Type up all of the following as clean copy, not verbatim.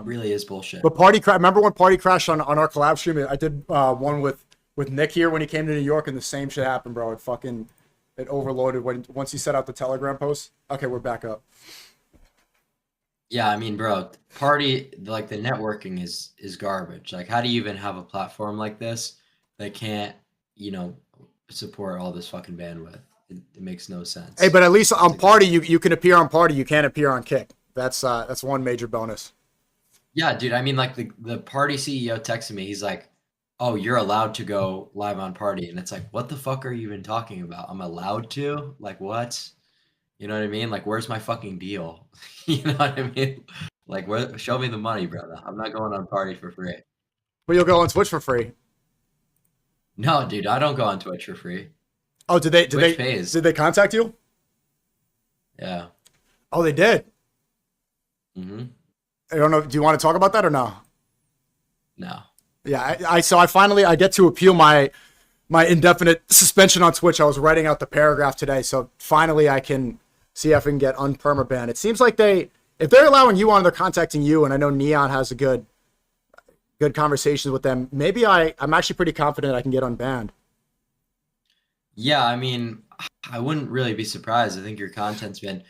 Really is bullshit. But remember when Party crashed on our collab stream? I did one with Nick here when he came to New York, and the same shit happened, bro. It overloaded once he set out the Telegram post. Okay, we're back up. Yeah, I mean, bro, Party, like, the networking is garbage. Like, how do you even have a platform like this that can't, you know, support all this fucking bandwidth? It makes no sense. Hey, but at least on Party, you can appear on Party. You can't appear on Kick. That's one major bonus. Yeah, dude. I mean, like, the Party CEO texted me. He's like, "Oh, you're allowed to go live on Party," and it's like, what the fuck are you even talking about? I'm allowed to? Like, what? You know what I mean? Like, where's my fucking deal? You know what I mean? Like, show me the money, brother. I'm not going on Party for free. But you'll go on Twitch for free. No, dude, I don't go on Twitch for free. Oh, did they contact you? Yeah. Oh, they did. Mm-hmm. I don't know. Do you want to talk about that or no? No. Yeah, so I get to appeal my indefinite suspension on Twitch. I was writing out the paragraph today, so finally I can see if I can get unpermabanned. It seems like if they're allowing you on, they're contacting you, and I know Neon has a good conversations with them. Maybe I'm actually pretty confident I can get unbanned. Yeah, I mean, I wouldn't really be surprised. I think your content's been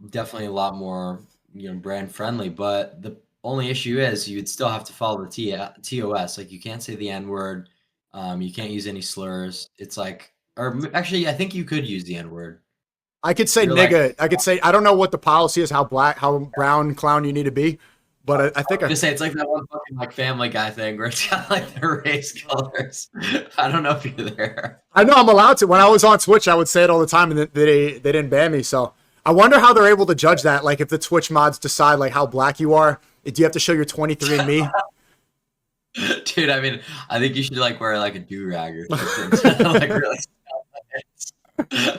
definitely a lot more, you know, brand friendly, but the only issue is you'd still have to follow the TOS. Like, you can't say the N-word. You can't use any slurs. It's like, or actually, I think you could use the N-word. I could say nigga. I could say, I don't know what the policy is, how brown clown you need to be, but I think say it's like that one fucking like Family Guy thing where it's got like the race colors. I don't know if you're there. I know I'm allowed to. When I was on Twitch, I would say it all the time, and they didn't ban me. So I wonder how they're able to judge that. Like, if the Twitch mods decide like how black you are, do you have to show your 23andMe? Dude, I mean, I think you should like wear like a do-rag or something. Like, really.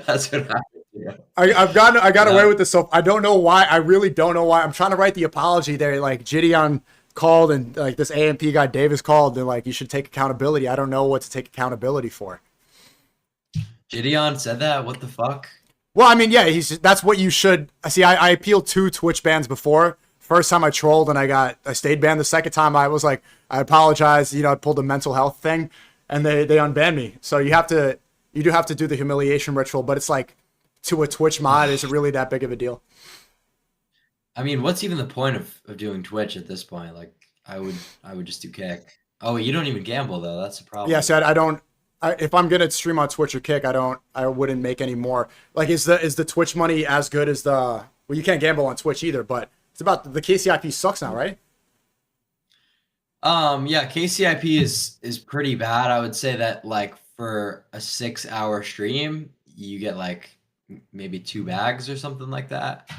That's what happened. Yeah. I got away with this, so I don't know why. I really don't know why. I'm trying to write the apology there. Like, Gideon called, and like this AMP guy Davis called, and like, you should take accountability. I don't know what to take accountability for. Gideon said that? What the fuck? Well, I mean, yeah, that's what you should see. I appealed 2 Twitch bans before. First time I trolled and I stayed banned. The second time I was like, I apologize. You know, I pulled a mental health thing, and they unbanned me. So you do have to do the humiliation ritual, but it's like, to a Twitch mod, is it really that big of a deal? I mean, what's even the point of doing Twitch at this point? Like, I would just do Kick. Oh, you don't even gamble though. That's the problem. Yeah, so I don't. If I'm gonna stream on Twitch or Kick, I wouldn't make any more. Like, is the Twitch money as good as the? Well, you can't gamble on Twitch either, but it's about the KCIP sucks now, right? Yeah, KCIP is pretty bad. I would say that like for a 6-hour stream, you get like maybe 2 bags or something like that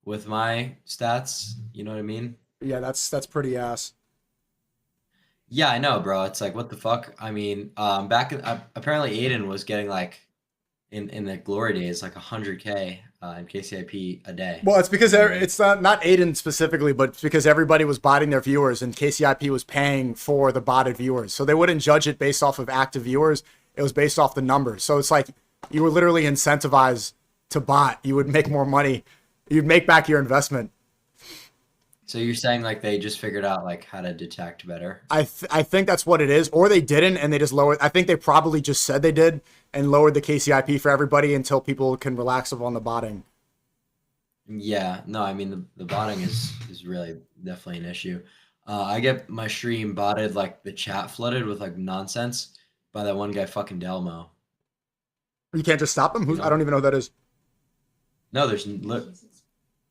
with my stats. You know what I mean? Yeah, that's pretty ass. Yeah, I know, bro. It's like, what the fuck? I mean, apparently Aiden was getting like in the glory days like 100K in KCIP a day. Well, it's because it's not Aiden specifically, but it's because everybody was botting their viewers, and KCIP was paying for the botted viewers, so they wouldn't judge it based off of active viewers. It was based off the numbers. So it's like you were literally incentivized to bot. You would make more money. You'd make back your investment. So you're saying like they just figured out like how to detect better? I think that's what it is, or they didn't, and they just lowered. I think they probably just said they did and lowered the KCIP for everybody until people can relax on the botting. Yeah, no, I mean the botting is really definitely an issue. I get my stream botted, like the chat flooded with like nonsense by that one guy fucking Delmo. You can't just stop him? I don't even know who that is. No, look,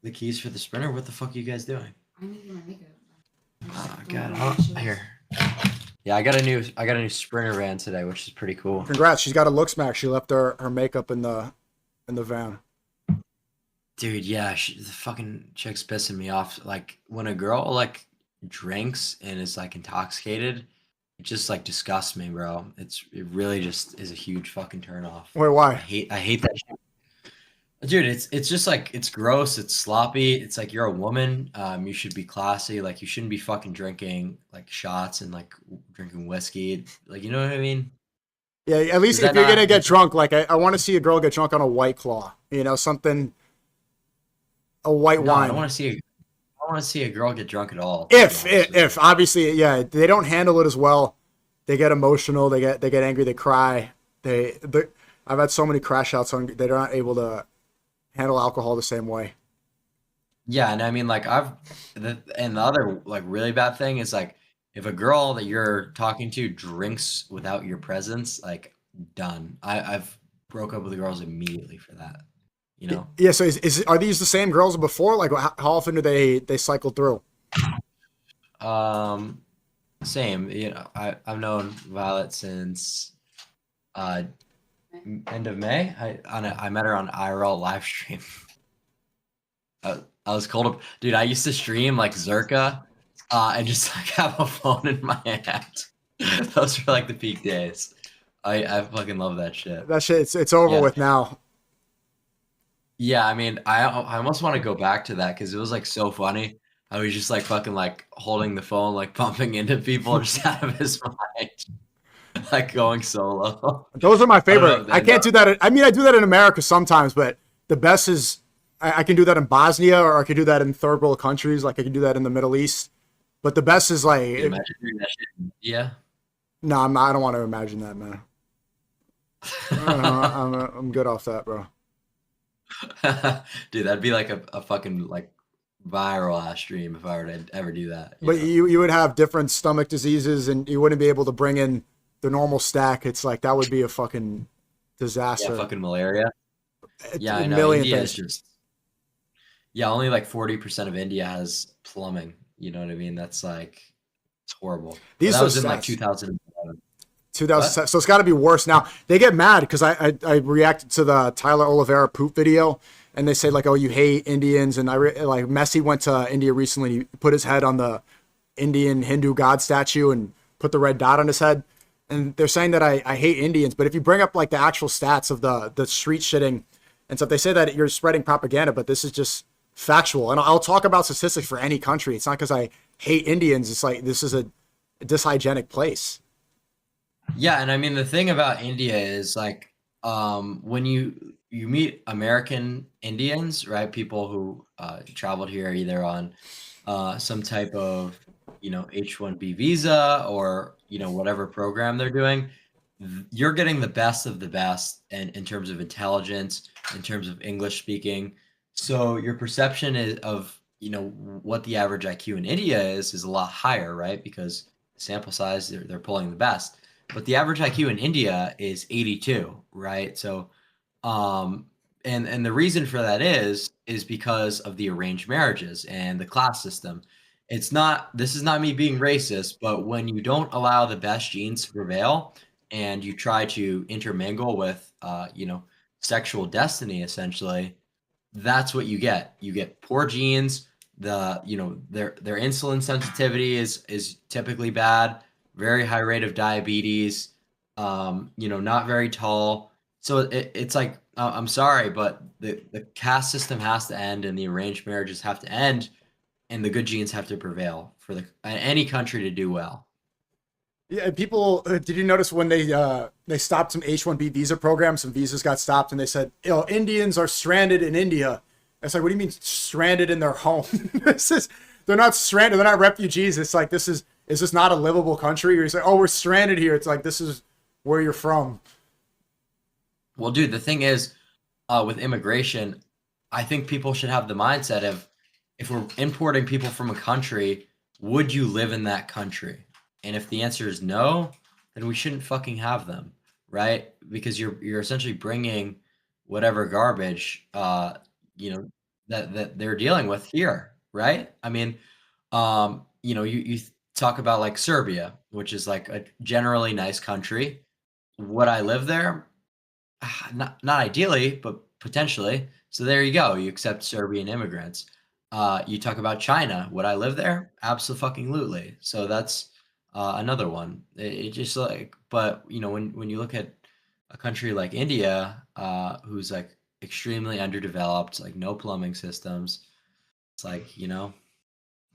the keys for the sprinter. What the fuck are you guys doing? I'm making my makeup. Oh god, here. Yeah, I got a new sprinter van today, which is pretty cool. Congrats, she's got a Looksmaxing. She left her makeup in the van. Dude, yeah, the fucking chick's pissing me off. Like, when a girl like drinks and is like intoxicated, it just like disgusts me, bro. It really just is a huge fucking turn off. Wait, why? I hate that shit. Dude, it's just like, it's gross, it's sloppy. It's like, you're a woman, you should be classy. Like, you shouldn't be fucking drinking like shots and like drinking whiskey. Like, you know what I mean? Yeah, at least if you're gonna get drunk, like I want to see a girl get drunk on a White Claw. You know, something, a white wine. I want to see don't want to see a girl get drunk at all, to be If honest with if you. obviously, yeah, they don't handle it as well. They get emotional. They get angry. They cry. They I've had so many crash outs on. They're not able to handle alcohol the same way. Yeah, and I mean, like and the other like really bad thing is like if a girl that you're talking to drinks without your presence, like done. I've broke up with girls immediately for that. You know. Yeah. So are these the same girls before? Like how often do they cycle through? Um, Same. You know, I've known Violet since uh end of May. I met her on IRL live stream. I was cold up, dude. I used to stream like Zerka, and just like have a phone in my hand. Those were like the peak days. I fucking love that shit. That shit, it's over Yeah, with now. yeah. I mean, I almost want to go back to that because it was like so funny. I was just like fucking like holding the phone, like bumping into people just out of his mind, like going solo. Those are my I don't favorite. know. I And can't do that. I mean, I do that in America sometimes, but the best is I can do that in Bosnia, or I can do that in third world countries. Like I can do that in the Middle East. But the best is can you like, imagine doing that shit? Yeah. no, I don't want to imagine that, man. I'm good off that, bro. Dude, that'd be like a fucking like viral ass stream if I were to ever do that, you But know? you would have different stomach diseases, and you wouldn't be able to bring in the normal stack. It's like that would be a fucking Yeah, disaster. fucking malaria. Yeah, A I know. million India is things. just yeah, only like 40% of India has plumbing. You know what I mean? That's like it's horrible. But These that are was in like stats. 2011. What? 2007. So it's got to be worse now. They get mad because I reacted to the Tyler Oliveira poop video, and they say like, oh, you hate Indians, and like Messi went to India recently. He put his head on the Indian Hindu god statue and put the red dot on his head, and they're saying that I hate Indians. But if you bring up like the actual stats of the street shitting and stuff, they say that you're spreading propaganda, but this is just factual. And I'll talk about statistics for any country. It's not because I hate Indians. It's like this is a dyshygienic place. Yeah, and I mean the thing about India is like when you meet American Indians, right? People who traveled here either on some type of, you know, H-1B visa or, you know, whatever program they're doing, you're getting the best of the best in terms of intelligence, in terms of English speaking. So your perception is of, you know, what the average IQ in India is a lot higher, right? Because sample size, they're pulling the best. But the average IQ in India is 82, right? So um and the reason for that is because of the arranged marriages and the class system. It's not This is not me being racist, but when you don't allow the best genes to prevail and you try to intermingle with you know, sexual destiny essentially, that's what you get. You get poor genes. You know, their insulin sensitivity is typically bad. Very high rate of diabetes. You know, not very tall. So it's like I'm sorry, but the caste system has to end, and the arranged marriages have to end, and the good genes have to prevail for any country to do well. Yeah, people. Did you notice when they stopped some H-1B visa programs? Some visas got stopped, and they said, you know, Indians are stranded in India. It's like, what do you mean stranded in their home? This is they're not stranded. They're not refugees. It's like is this not a livable country? Or you say, oh, we're stranded here. It's like this is where you're from. Well, dude, the thing is, with immigration, I think people should have the mindset of if we're importing people from a country, would you live in that country? And if the answer is no, then we shouldn't fucking have them, right? Because you're essentially bringing whatever garbage, you know, that they're dealing with here, right? I mean, you know, you talk about like Serbia, which is like a generally nice country. Would I live there? Not ideally, but potentially. So there you go. You accept Serbian immigrants. You talk about China. Would I live there? Absolutely. So that's another one. It just like, but you know, when you look at a country like India, who's like extremely underdeveloped, like no plumbing systems, it's like, you know,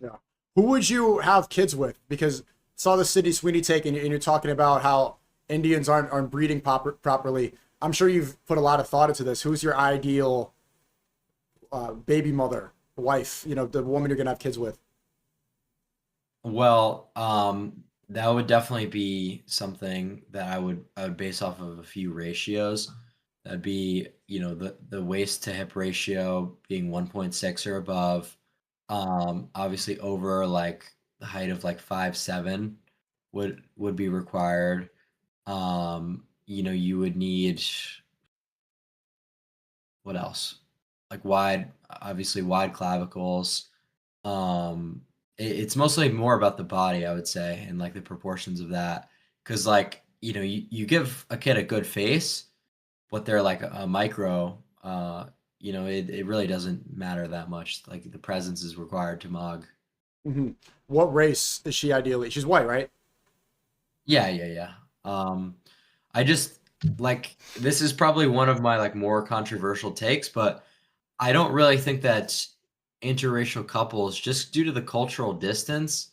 Yeah. Who would you have kids with? Because I saw the City Sweeney take, and you're talking about how Indians aren't breeding properly. I'm sure you've put a lot of thought into this. Who's your ideal baby mother? wife, the woman you're gonna have kids with? Well, that would definitely be something that I would base off of a few ratios. That'd be, the waist to hip ratio being 1.6 or above. Obviously over like the height of like 5'7" would be required. You would need what else? Like obviously wide clavicles. It's mostly more about the body, I would say, and like the proportions of that. Because like, you give a kid a good face, but they're like a micro, it really doesn't matter that much. Like the presence is required to mog. Hmm. What race is she ideally? She's white, right? Yeah, yeah, yeah. I just like this is probably one of my like more controversial takes, but I don't really think that interracial couples, just due to the cultural distance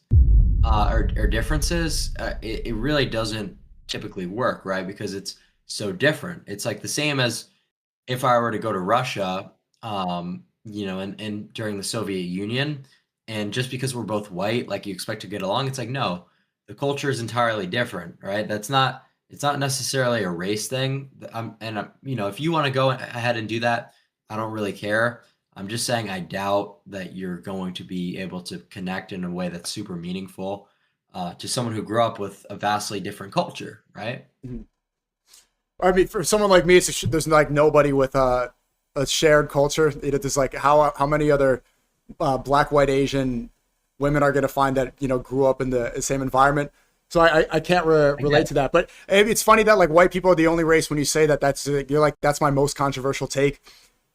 or differences, it really doesn't typically work, right? Because it's so different. It's like the same as if I were to go to Russia, and during the Soviet Union, and just because we're both white, like you expect to get along, it's like no, the culture is entirely different, right? It's not necessarily a race thing. If you want to go ahead and do that, I don't really care. I'm just saying I doubt that you're going to be able to connect in a way that's super meaningful to someone who grew up with a vastly different culture, right? Mhm. I mean, for someone like me, there's like nobody with a shared culture. There's like how many other black, white, Asian women are going to find that grew up in the same environment. So I can't relate to that. But it's funny that like white people are the only race. When you say that, you're like that's my most controversial take,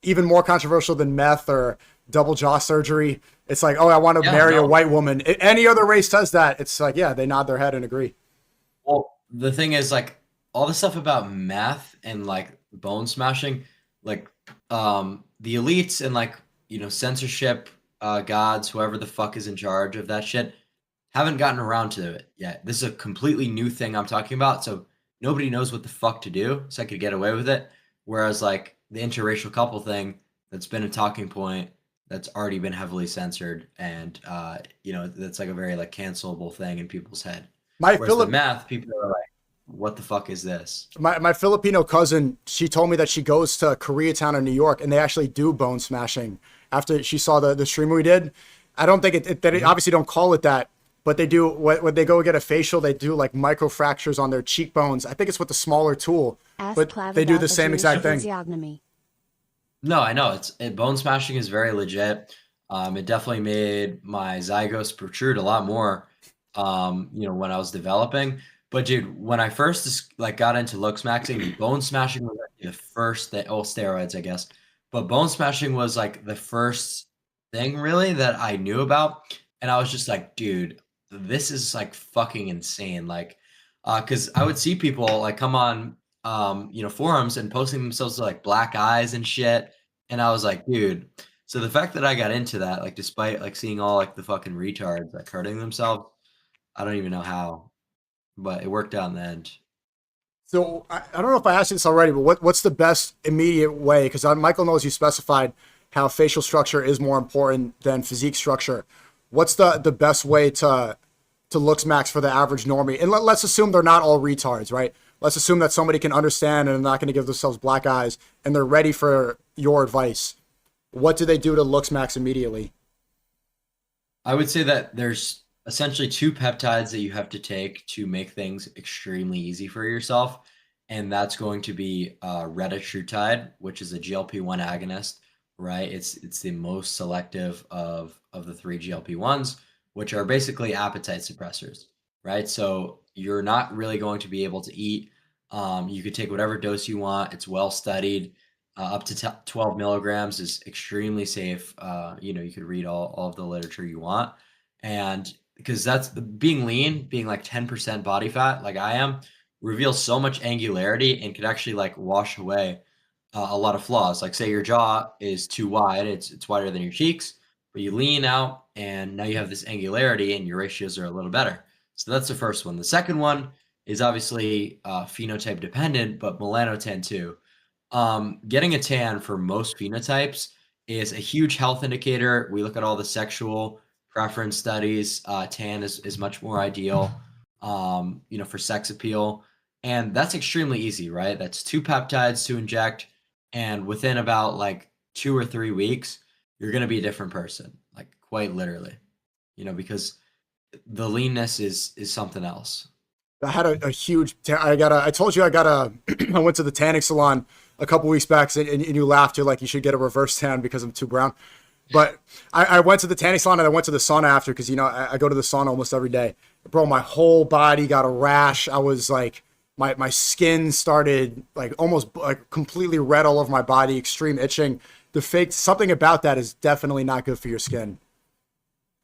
even more controversial than meth or double jaw surgery. It's like, oh, I want to marry a white woman. Any other race does that, it's like, yeah, they nod their head and agree. Well, the thing is, like, all the stuff about meth and like bone smashing, like, the elites and like, censorship gods, whoever the fuck is in charge of that shit, haven't gotten around to it yet. This is a completely new thing I'm talking about, so nobody knows what the fuck to do, so I could get away with it. Whereas like the interracial couple thing, that's been a talking point that's already been heavily censored, and that's like a very like cancelable thing in people's head. My Whereas the Philip, math, people are like, what the fuck is this? my Filipino cousin, she told me that she goes to Koreatown in New York, and they actually do bone smashing after she saw the stream we did. I don't think they obviously don't call it that, but they do when they go get a facial, they do like micro fractures on their cheekbones. I think it's with a smaller tool, but they do the same exact thing. No, I know bone smashing is very legit. It definitely made my zygos protrude a lot more. When I was developing. But dude, when I first like got into Looksmaxing, bone smashing was like the first thing. Oh, steroids, I guess. But bone smashing was like the first thing really that I knew about, and I was just like, dude, this is like fucking insane. Like, because I would see people like come on, forums and posting themselves with like black eyes and shit, and I was like, dude. So the fact that I got into that, like, despite like seeing all like the fucking retards like hurting themselves, I don't even know how, but it worked out in the end. So I don't know if I asked you this already, but what's the best immediate way? Because Michael knows you specified how facial structure is more important than physique structure. What's the best way to looks max for the average normie? And let's assume they're not all retards, right? Let's assume that somebody can understand and they're not going to give themselves black eyes and they're ready for your advice. What do they do to looks max immediately? I would say that there's essentially two peptides that you have to take to make things extremely easy for yourself. And that's going to be retatrutide, which is a GLP-1 agonist, right? It's the most selective of the three GLP-1s, which are basically appetite suppressors, right? So you're not really going to be able to eat. You could take whatever dose you want. It's well studied. Up to 12 milligrams is extremely safe. You could read all of the literature you want. And because that's being lean, being like 10% body fat, like I am, reveals so much angularity and could actually like wash away a lot of flaws. Like say your jaw is too wide, it's wider than your cheeks, but you lean out and now you have this angularity and your ratios are a little better. So that's the first one. The second one is obviously phenotype dependent, but melanotan too. Getting a tan for most phenotypes is a huge health indicator. We look at all the sexual preference studies. Tan is much more ideal, for sex appeal. And that's extremely easy, right? That's 2 peptides to inject. And within about like 2 or 3 weeks, you're going to be a different person, like quite literally, because the leanness is something else. I had a huge. I told you I got a. I went to the tanning salon a couple weeks back, and you laughed. You're like, you should get a reverse tan because I'm too brown. But I went to the tanning salon and I went to the sauna after because I go to the sauna almost every day. Bro, my whole body got a rash. I was like, my skin started like almost like completely red all over my body, extreme itching. Something about that is definitely not good for your skin.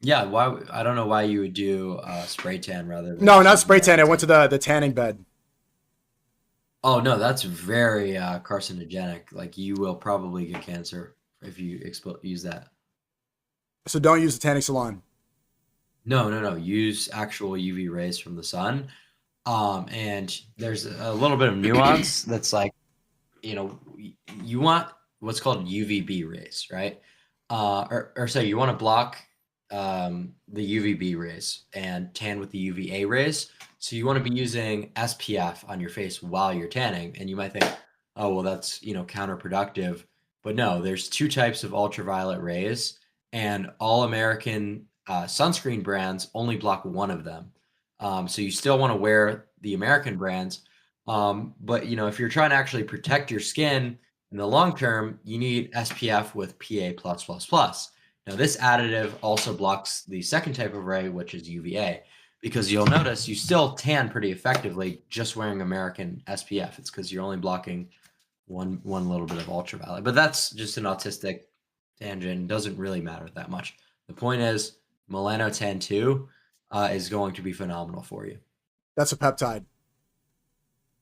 Yeah, why? I don't know why you would do spray tan rather than No, just not using spray tan. I direct went to tan. the tanning bed. Oh no, that's very carcinogenic. Like you will probably get cancer if you use that. So don't use the tanning salon. No, no, no. Use actual UV rays from the sun. And there's a little bit of nuance that's like, you want what's called UVB rays, right? Or so you want to block the UVB rays and tan with the UVA rays. So you want to be using SPF on your face while you're tanning. And you might think, oh, well, that's, counterproductive. But no, there's 2 types of ultraviolet rays, and all American sunscreen brands only block one of them. So you still want to wear the American brands. But if you're trying to actually protect your skin in the long term, you need SPF with PA+++. Now, this additive also blocks the second type of ray, which is UVA, because you'll notice you still tan pretty effectively just wearing American SPF. It's because you're only blocking one little bit of ultraviolet. But that's just an autistic tangent. It doesn't really matter that much. The point is, melanotan 2 is going to be phenomenal for you. That's a peptide.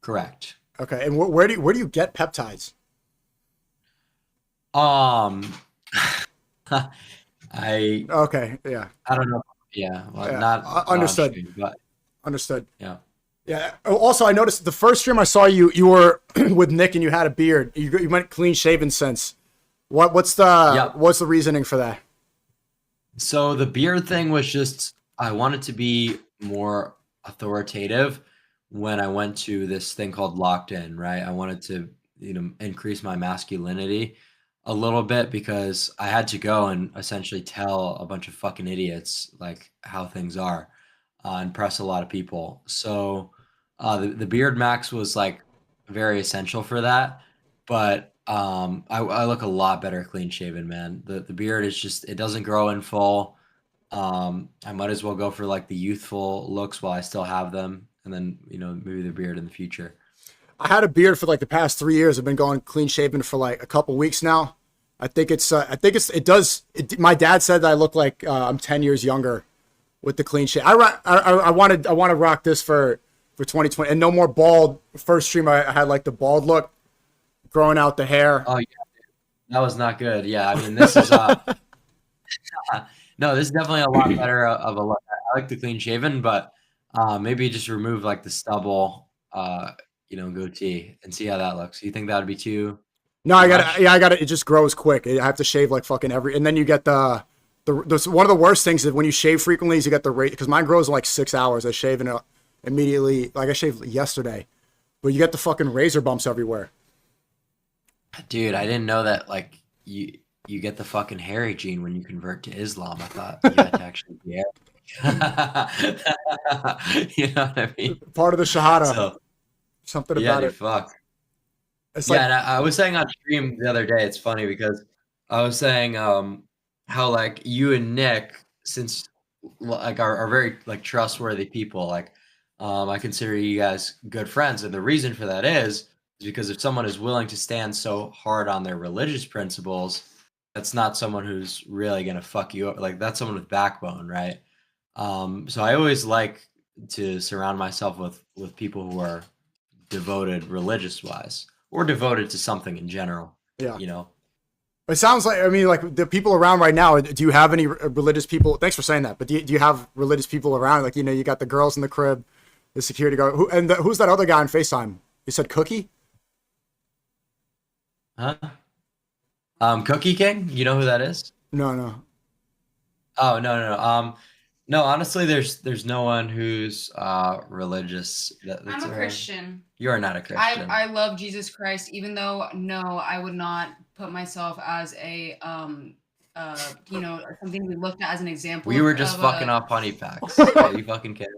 Correct. Okay, and where do you get peptides? Um, I Okay, yeah, I don't know. Yeah, well, yeah. not on Understood. stream, but Understood. yeah. Yeah. Oh, also, I noticed the first stream I saw you were with Nick and you had a beard. You went clean shaven since. What's Yeah. the reasoning for that? So the beard thing was just I wanted to be more authoritative when I went to this thing called Locked In, right? I wanted to, increase my masculinity a little bit because I had to go and essentially tell a bunch of fucking idiots like how things are, and press a lot of people. So the beard max was like very essential for that. But I look a lot better clean shaven, man. The beard is just it doesn't grow in full. I might as well go for like the youthful looks while I still have them, and then maybe the beard in the future. I had a beard for like the past 3 years. I've been going clean shaven for like a couple weeks now. I think it does. My dad said that I look like I'm 10 years younger with the clean shave. I want to rock this for 2020 and no more bald. First stream I had like the bald look, growing out the hair. Oh yeah, that was not good. Yeah, I mean this is no, this is definitely a lot better of a look. I like the clean shaven, but maybe just remove like the stubble, goatee and see how that looks. You think that would be No, too I much? got yeah, I got it. It just grows quick. I have to shave like fucking and then you get the one of the worst things is when you shave frequently is you get the rate because mine grows in like 6 hours. I shave and immediately like I shaved yesterday, but you get the fucking razor bumps everywhere. Dude, I didn't know that like you get the fucking hairy gene when you convert to Islam. I thought you had to actually be hairy. You know what I mean? Part of the Shahada, So something yeah, about dude, it. fuck. It's Yeah, like and I was saying on stream the other day, it's funny because I was saying how like you and Nick, since like are very like trustworthy people, like I consider you guys good friends, and the reason for that is because if someone is willing to stand so hard on their religious principles, that's not someone who's really gonna fuck you up. Like that's someone with backbone, right? So I always like to surround myself with people who are devoted religious wise or devoted to something in general, yeah. you know. It sounds like I mean like the people around right now. Do you have any religious people? Thanks for saying that. But do you have religious people around? Like you got the girls in the crib, the security guard, who's that other guy on FaceTime? You said Cookie. Huh? Cookie King, you know who that is? No, no. Oh, no, no, no. No, honestly, there's no one who's religious I'm that's a around. Christian. You're not a Christian. I love Jesus Christ, even though no, I would not put myself as a something we looked at as an example. We were just of fucking off honey packs. Are you fucking kidding?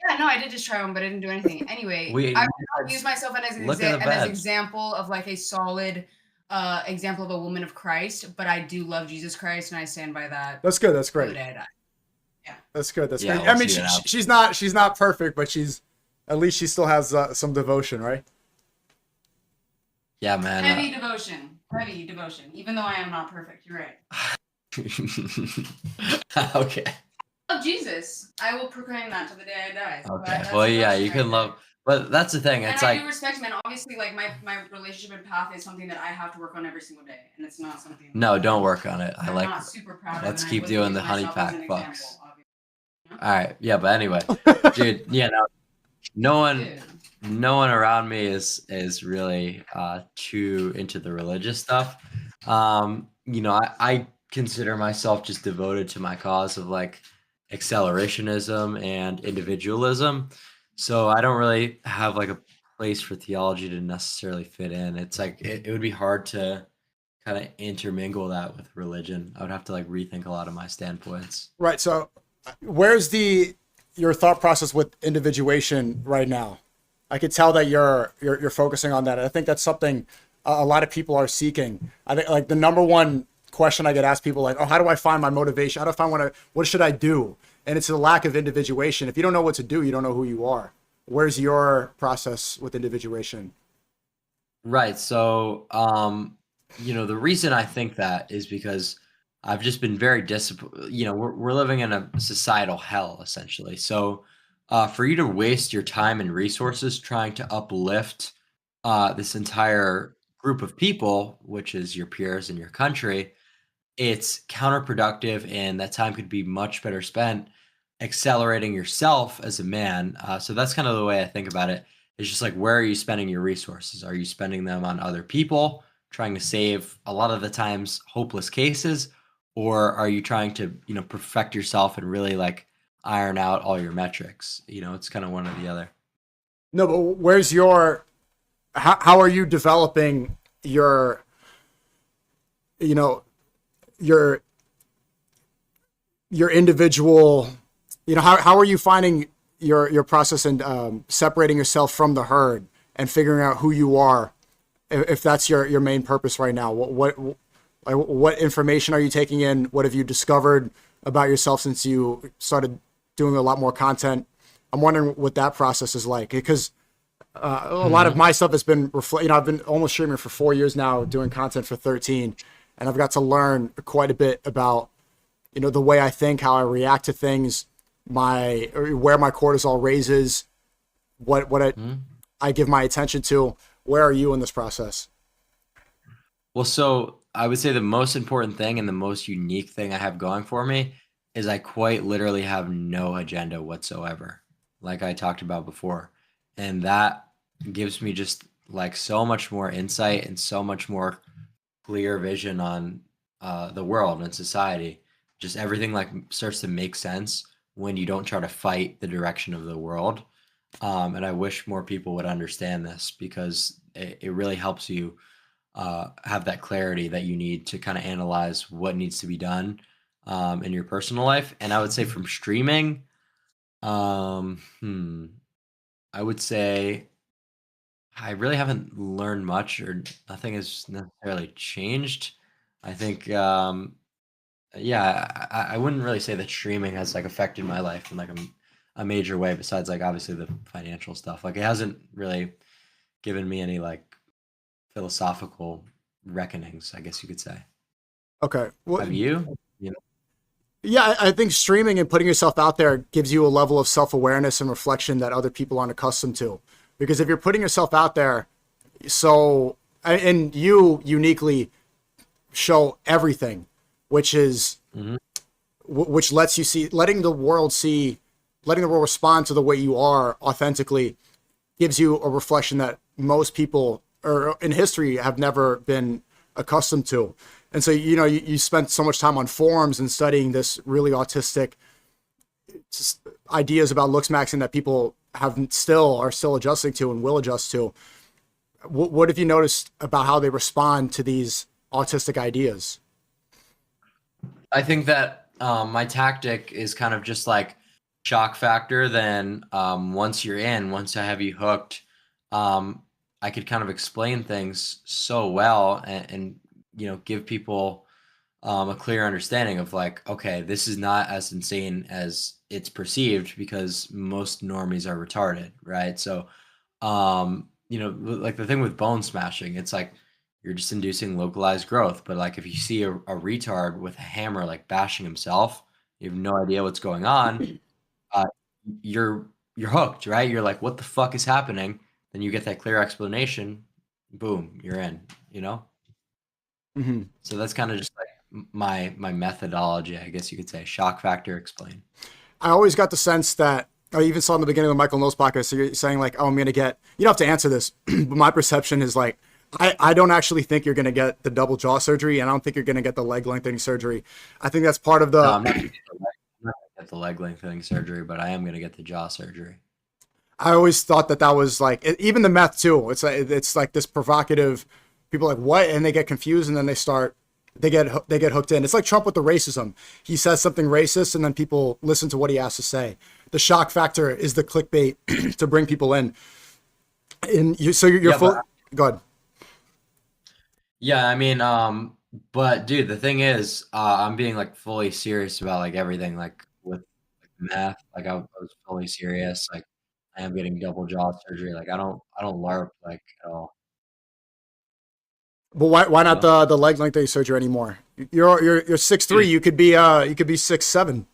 Yeah, no, I did just try one, but I didn't do anything. Anyway, We I would not use myself as an look at the badge. example of like a solid example of a woman of Christ, but I do love Jesus Christ and I stand by that. That's good. That's till the great. day I die. Yeah. That's good. That's Yeah, great. we'll I mean, see it out. she's not perfect, but at least she still has some devotion, right? Yeah, man. Heavy devotion. Even though I am not perfect, you're right. Okay. Love Jesus. I will proclaim that to the day I die. Okay. Well, yeah, you can love, but that's the thing. And It's I like, do respect him, and obviously, like my relationship and path is something that I have to work on every single day, and it's not something. no, don't work on it. I'm not super proud of. Let's and I keep wouldn't doing use the honey myself as pack an fucks. example, obviously. All right. Yeah, but anyway, dude, no one, Dude. no one around me is really too into the religious stuff. I consider myself just devoted to my cause of like accelerationism and individualism. So I don't really have like a place for theology to necessarily fit in. It's like it would be hard to kind of intermingle that with religion. I would have to like rethink a lot of my standpoints. Right. So, where's your thought process with individuation right now? I could tell that you're focusing on that. I think that's something a lot of people are seeking. I think like the number one question I get asked people like, oh, how do I find my motivation? How do I find what should I do? And it's a lack of individuation. If you don't know what to do, you don't know who you are. Where's your process with individuation? Right. So, the reason I think that is because I've just been very disciplined. We're living in a societal hell essentially. So, for you to waste your time and resources trying to uplift this entire group of people, which is your peers in your country, it's counterproductive, and that time could be much better spent accelerating yourself as a man. So that's kind of the way I think about it. It's just like, where are you spending your resources? Are you spending them on other people, trying to save a lot of the times hopeless cases, or are you trying to, perfect yourself and really like iron out all your metrics? It's kind of one or the other. No, but where's how are you developing your individual, how are you finding your process and separating yourself from the herd and figuring out who you are, if that's your main purpose right now? What information are you taking in? What have you discovered about yourself since you started doing a lot more content? I'm wondering what that process is like, because a lot of my stuff has been I've been almost streaming for 4 years now, doing content for 13, and I've got to learn quite a bit about the way I think, how I react to things, where my cortisol raises, what I give my attention to. Where are you in this process? Well, so I would say the most important thing and the most unique thing I have going for me is I quite literally have no agenda whatsoever, like I talked about before. And that gives me just like so much more insight and so much more clear vision on the world and society. Just everything like starts to make sense when you don't try to fight the direction of the world. And I wish more people would understand this, because it really helps you have that clarity that you need to kind of analyze what needs to be done in your personal life. And I would say from streaming, I would say I really haven't learned much, or nothing has necessarily changed. I think, I wouldn't really say that streaming has like affected my life in like a major way, besides like obviously the financial stuff. Like it hasn't really given me any like philosophical reckonings, I guess you could say. Okay. Well, Have you? yeah, I think streaming and putting yourself out there gives you a level of self-awareness and reflection that other people aren't accustomed to. Because if you're putting yourself out there, and you uniquely show everything, which is, which lets you see, letting the world respond to the way you are authentically, gives you a reflection that most people or in history have never been accustomed to. And so, you spent so much time on forums and studying this really autistic ideas about Looksmaxing that people are still adjusting to and will adjust to. What have you noticed about how they respond to these autistic ideas? I think that my tactic is kind of just like shock factor. Then once I have you hooked, I could kind of explain things so well and give people a clear understanding of like, okay, this is not as insane as it's perceived because most normies are retarded, right? So, like the thing with bone smashing, it's like you're just inducing localized growth. But like if you see a retard with a hammer like bashing himself, you have no idea what's going on. You're hooked, right? You're like, what the fuck is happening? Then you get that clear explanation. Boom, you're in. Mm-hmm. So that's kind of just like my methodology, I guess you could say. Shock factor, explain. I always got the sense that I even saw in the beginning of the Michael Knowles podcast, so you're saying like, oh, I'm going to get, you don't have to answer this, but my perception is like, I don't actually think you're going to get the double jaw surgery, and I don't think you're going to get the leg lengthening surgery. I think that's part of the... No, I'm not going to get the leg lengthening surgery, but I am going to get the jaw surgery. I always thought that was like, even the meth too. It's like this provocative, people are like, what? And they get confused, and then they get hooked in. It's like Trump with the racism. He says something racist, and then people listen to what he has to say. The shock factor is the clickbait to bring people in. And you're full. Go ahead. Yeah, I mean, but dude, the thing is, I'm being like fully serious about like everything, like with like, meth. Like I was fully serious. Like I am getting double jaw surgery. Like I don't LARP like at all. But why not the leg lengthening surgery anymore? You're 6'3". You could be 6'7".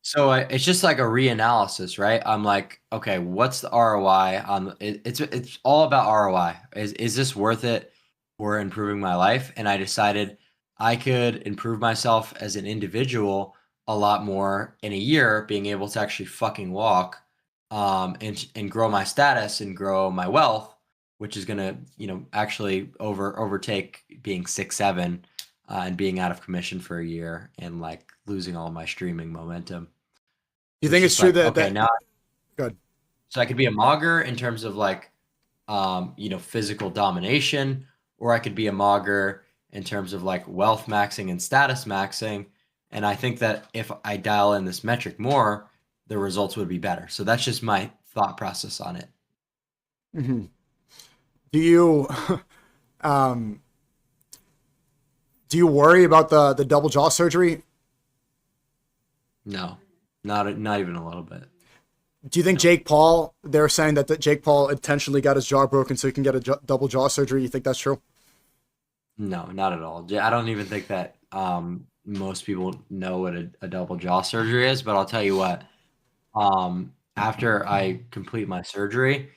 So it's just like a reanalysis, right? I'm like, okay, what's the ROI on it's all about ROI. Is this worth it for improving my life? And I decided I could improve myself as an individual a lot more in a year, being able to actually fucking walk, and grow my status and grow my wealth, which is gonna, actually overtake being 6'7", and being out of commission for a year and like losing all my streaming momentum. You think it's true like, that okay, now good. So I could be a mogger in terms of like physical domination, or I could be a mogger in terms of like wealth maxing and status maxing. And I think that if I dial in this metric more, the results would be better. So that's just my thought process on it. Mm-hmm. Do you do you worry about the double jaw surgery? No, not even a little bit. Do you think Jake Paul, they're saying that Jake Paul intentionally got his jaw broken so he can get a double jaw surgery? You think that's true? No, not at all. I don't even think that most people know what a double jaw surgery is, but I'll tell you what, after I complete my surgery,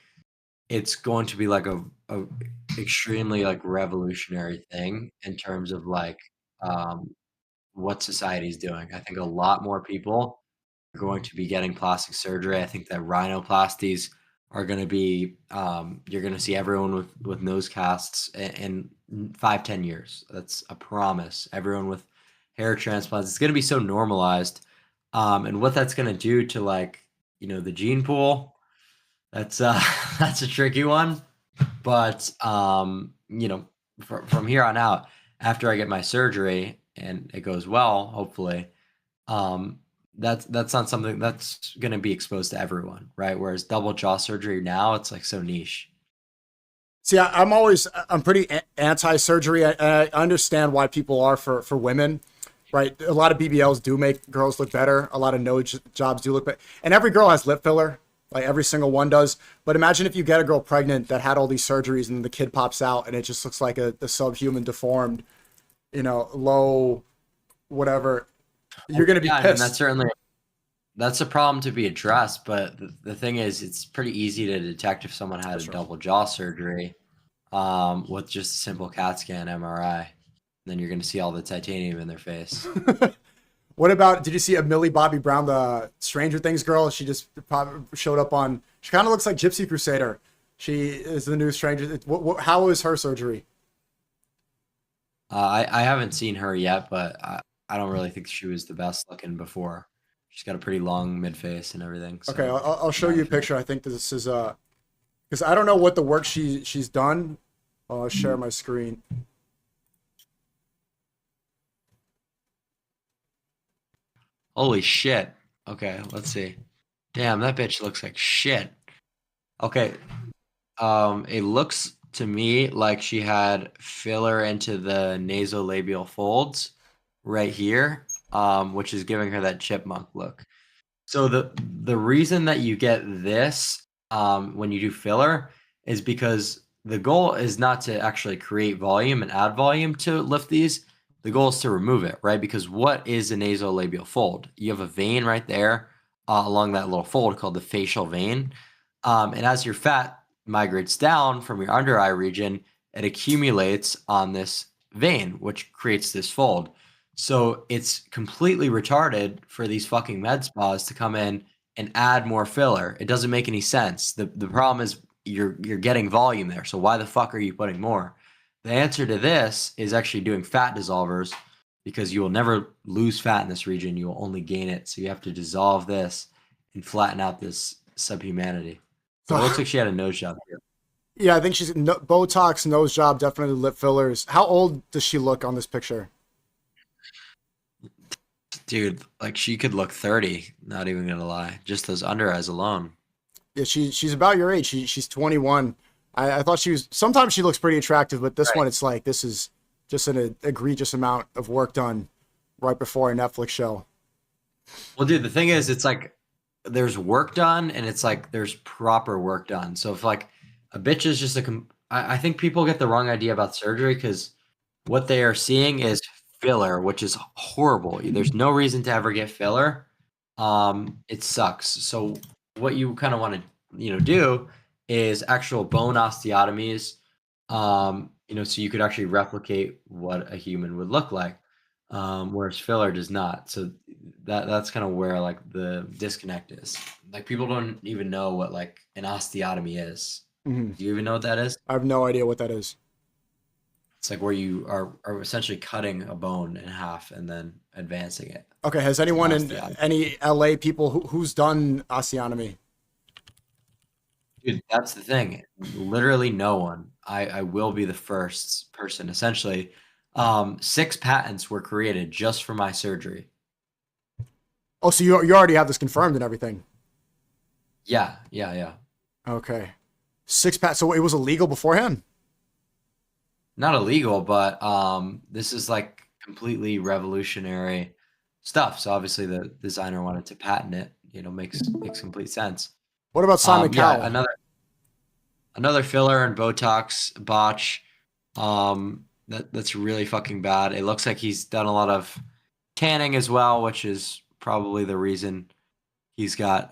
it's going to be like a extremely like revolutionary thing in terms of like what society's doing. I think a lot more people are going to be getting plastic surgery. I think that rhinoplasties are going to be you're going to see everyone with nose casts in 5-10 years. That's a promise. Everyone with hair transplants, it's going to be so normalized, and what that's going to do to like the gene pool, that's that's a tricky one. But from here on out, after I get my surgery and it goes well, hopefully, that's not something that's going to be exposed to everyone, right? Whereas double jaw surgery now, it's like so niche. See, I'm pretty anti-surgery. I understand why people are for women, right? A lot of BBLs do make girls look better. A lot of nose jobs do look better. And every girl has lip filler. Like every single one does. But imagine if you get a girl pregnant that had all these surgeries and the kid pops out and it just looks like a subhuman deformed, low, whatever. You're going to be pissed. And that's a problem to be addressed. But the thing is, it's pretty easy to detect if someone had a double jaw surgery with just a simple CAT scan MRI. Then you're going to see all the titanium in their face. What about, did you see a Millie Bobby Brown, the Stranger Things girl? She just showed up on, she kind of looks like Gypsy Crusader. She is the new Stranger. How was her surgery? I haven't seen her yet, but I don't really think she was the best looking before. She's got a pretty long mid face and everything. So Okay, I'll show not you a a fan. picture. I think this is because I don't know what the work she's done. I'll share my screen. Holy shit. Okay, let's see. Damn, that bitch looks like shit. Okay, it looks to me like she had filler into the nasolabial folds right here, which is giving her that chipmunk look. So the reason that you get this when you do filler is because the goal is not to actually create volume and add volume to lift these. The goal is to remove it, right? Because what is a nasolabial fold? You have a vein right there along that little fold called the facial vein. And as your fat migrates down from your under eye region, it accumulates on this vein, which creates this fold. So it's completely retarded for these fucking med spas to come in and add more filler. It doesn't make any sense. The problem is you're getting volume there. So why the fuck are you putting more? The answer to this is actually doing fat dissolvers because you will never lose fat in this region. You will only gain it. So you have to dissolve this and flatten out this subhumanity. So it looks like she had a nose job here. Yeah, I think she's Botox, nose job, definitely lip fillers. How old does she look on this picture? Dude, like she could look 30, not even gonna lie. Just those under eyes alone. Yeah, she's about your age. She's 21. I thought she was. Sometimes she looks pretty attractive, but this Right. one, it's like this is just an egregious amount of work done right before a Netflix show. Well, dude, the thing is, it's like there's work done and it's like there's proper work done. So if like a bitch is just I think people get the wrong idea about surgery because what they are seeing is filler, which is horrible. There's no reason to ever get filler. It sucks. So what you kind of want to, do is actual bone osteotomies. So you could actually replicate what a human would look like, whereas filler does not. So that's kind of where like the disconnect is. Like people don't even know what like an osteotomy is. Hmm. Do you even know what that is? I have no idea what that is. It's like where you are essentially cutting a bone in half and then advancing it. Okay, has It's an anyone in osteotomy. any LA people who's done osteotomy? Dude, that's the thing. Literally no one. I will be the first person. Essentially, 6 patents were created just for my surgery. Oh, so you already have this confirmed and everything. Yeah, yeah, yeah. Okay, 6 pat. So it was illegal beforehand. Not illegal, but this is like completely revolutionary stuff. So obviously the designer wanted to patent it. Makes complete sense. What about Simon Yeah, Cowell? another filler and Botox botch. That's really fucking bad. It looks like he's done a lot of tanning as well, which is probably the reason he's got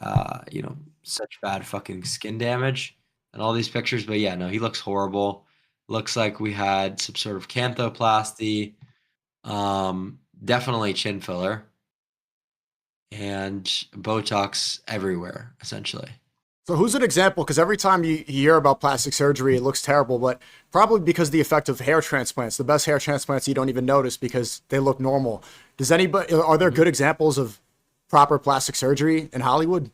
such bad fucking skin damage in all these pictures. But yeah, no, he looks horrible. Looks like we had some sort of canthoplasty, definitely chin filler, and Botox everywhere, essentially. So who's an example? Because every time you hear about plastic surgery, it looks terrible, but probably because of the effect of hair transplants. The best hair transplants you don't even notice because they look normal. Does anybody? Are there good examples of proper plastic surgery in Hollywood?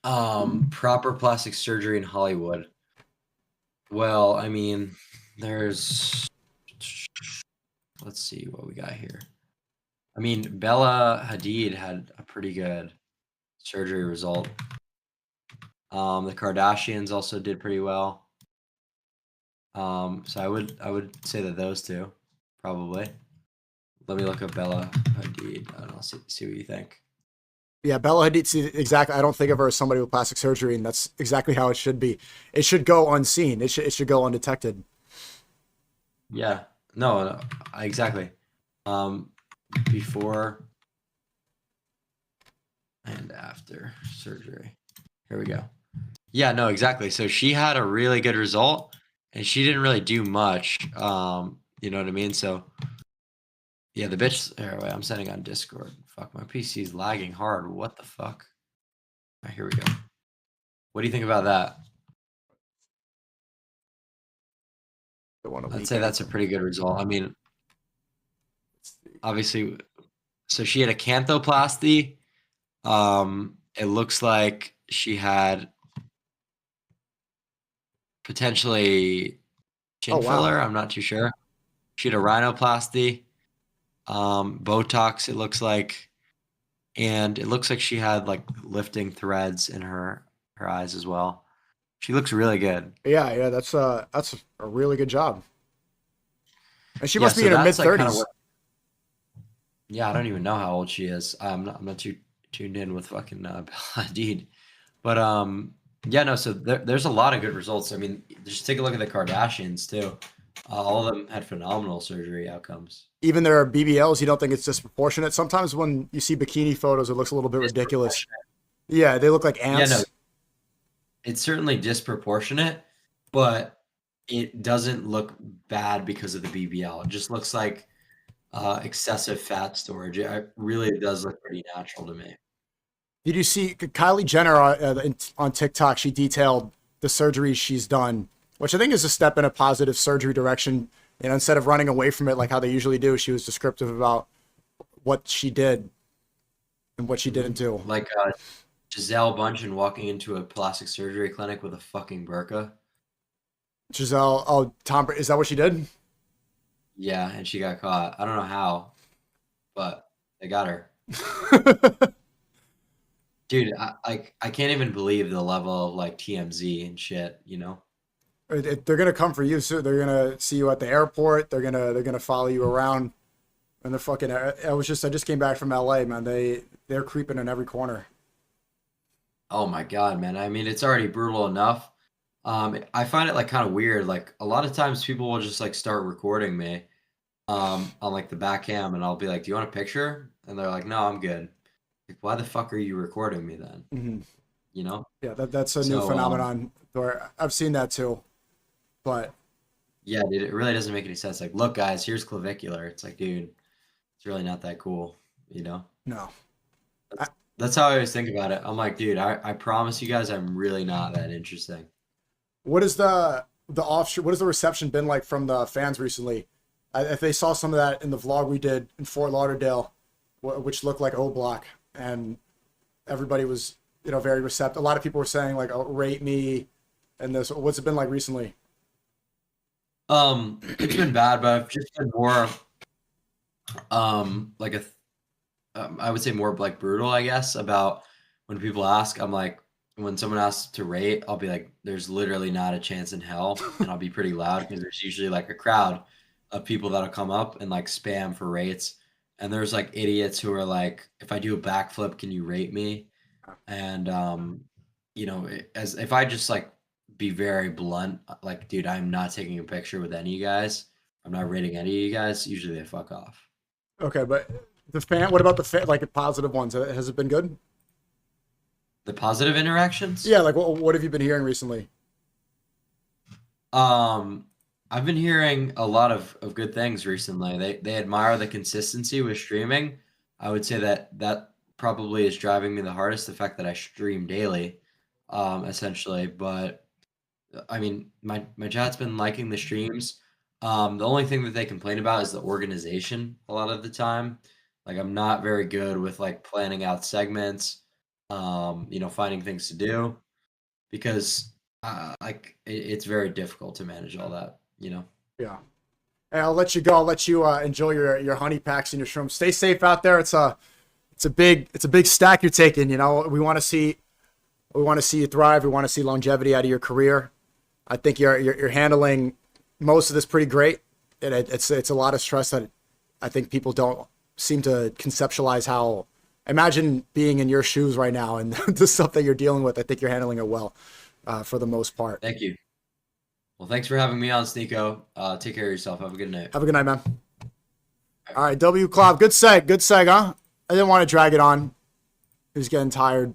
Proper plastic surgery in Hollywood. Well, I mean, there's let's see what we got here. I mean, Bella Hadid had a pretty good surgery result. The Kardashians also did pretty well. So I would say that those two, probably. Let me look up Bella Hadid and I'll see what you think. Yeah, Bella Hadid. See, exactly. I don't think of her as somebody with plastic surgery, and that's exactly how it should be. It should go unseen. It should go undetected. Yeah, no, exactly. Before and after surgery. Here we go. Yeah, no, exactly. So she had a really good result and she didn't really do much. You know what I mean? So yeah, the bitch here, wait, I'm sending on Discord. Fuck, my PC is lagging hard. What the fuck? All right, here we go. What do you think about that? I'd say that's a pretty good result. I mean, obviously, so she had a canthoplasty. It looks like she had potentially chin filler. I'm not too sure. She had a rhinoplasty, Botox, it looks like, and it looks like she had like lifting threads in her eyes as well. She looks really good. Yeah, that's a really good job. And she Yeah, must be so in her mid that's, like, kinda 30s. what. Yeah, I don't even know how old she is. I'm not too tuned in with fucking Bella Hadid, but yeah, no. So there's a lot of good results. I mean, just take a look at the Kardashians too. All of them had phenomenal surgery outcomes. Even their BBLs, you don't think it's disproportionate. Sometimes when you see bikini photos, it looks a little bit ridiculous. Yeah, they look like ants. Yeah, no, it's certainly disproportionate, but it doesn't look bad because of the BBL. It just looks like excessive fat storage. It really does look pretty natural to me. Did you see Kylie Jenner on TikTok? She detailed the surgeries she's done, which I think is a step in a positive surgery direction. You know, instead of running away from it like how they usually do, she was descriptive about what she did and what she didn't do. Like Giselle Bundchen walking into a plastic surgery clinic with a fucking burqa. Giselle, oh, Tom, is that what she did? Yeah, and she got caught. I don't know how, but they got her. Dude, I can't even believe the level of like TMZ and shit, you know? They're gonna come for you soon. They're gonna see you at the airport. They're gonna follow you around. And they're fucking. I just came back from LA, man. They're creeping in every corner. Oh my God, man. I mean, it's already brutal enough. I find it like kind of weird. Like a lot of times people will just like start recording me on like the back cam and I'll be like, "Do you want a picture?" And they're like, "No, I'm good." Like, why the fuck are you recording me then? Mm-hmm. You know? Yeah, that's a new phenomenon. Where I've seen that too. But yeah, dude, it really doesn't make any sense. Like, look, guys, here's Clavicular. It's like, dude, it's really not that cool, you know? No. That's how I always think about it. I'm like, dude, I promise you guys I'm really not that interesting. What is the offshoot? What has the reception been like from the fans recently? If they saw some of that in the vlog we did in Fort Lauderdale, which looked like O Block, and everybody was, you know, very receptive. A lot of people were saying like, "Oh, rate me," and this. What's it been like recently? It's been bad, but I've just been more, like I would say more like brutal, I guess, about when people ask. I'm like, when someone asks to rate, I'll be like, there's literally not a chance in hell, and I'll be pretty loud because there's usually like a crowd of people that'll come up and like spam for rates, and there's like idiots who are like, if I do a backflip, can you rate me? And you know, as if I just like be very blunt, like, dude, I'm not taking a picture with any of you guys. I'm not rating any of you guys. Usually they fuck off. Okay, but the fan. What about the fan? Like positive ones? Has it been good? The positive interactions? Yeah. Like what have you been hearing recently? I've been hearing a lot of good things recently. They admire the consistency with streaming. I would say that probably is driving me the hardest, the fact that I stream daily, essentially. But I mean, my chat's been liking the streams. The only thing that they complain about is the organization a lot of the time. Like I'm not very good with like planning out segments, you know, finding things to do because like it's very difficult to manage all that, you know. Yeah. Hey, I'll let you go. I'll let you enjoy your honey packs and your shrooms. Stay safe out there. It's a big stack you're taking. You know, we want to see you thrive. We want to see longevity out of your career. I think you're handling most of this pretty great. It's a lot of stress that I think people don't seem to conceptualize how. Imagine being in your shoes right now and the stuff that you're dealing with. I think you're handling it well, for the most part. Thank you. Well, thanks for having me on, SNEAKO. Take care of yourself. Have a good night. Have a good night, man. All right, W. Clav. Good seg, huh? I didn't want to drag it on. He was getting tired.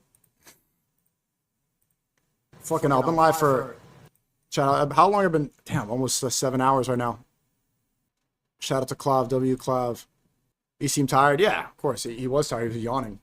Fucking hell. I've been live for... How long have I been... Damn, almost 7 hours right now. Shout out to Clav, W. Clav. He seemed tired. Yeah, of course. He was tired. He was yawning.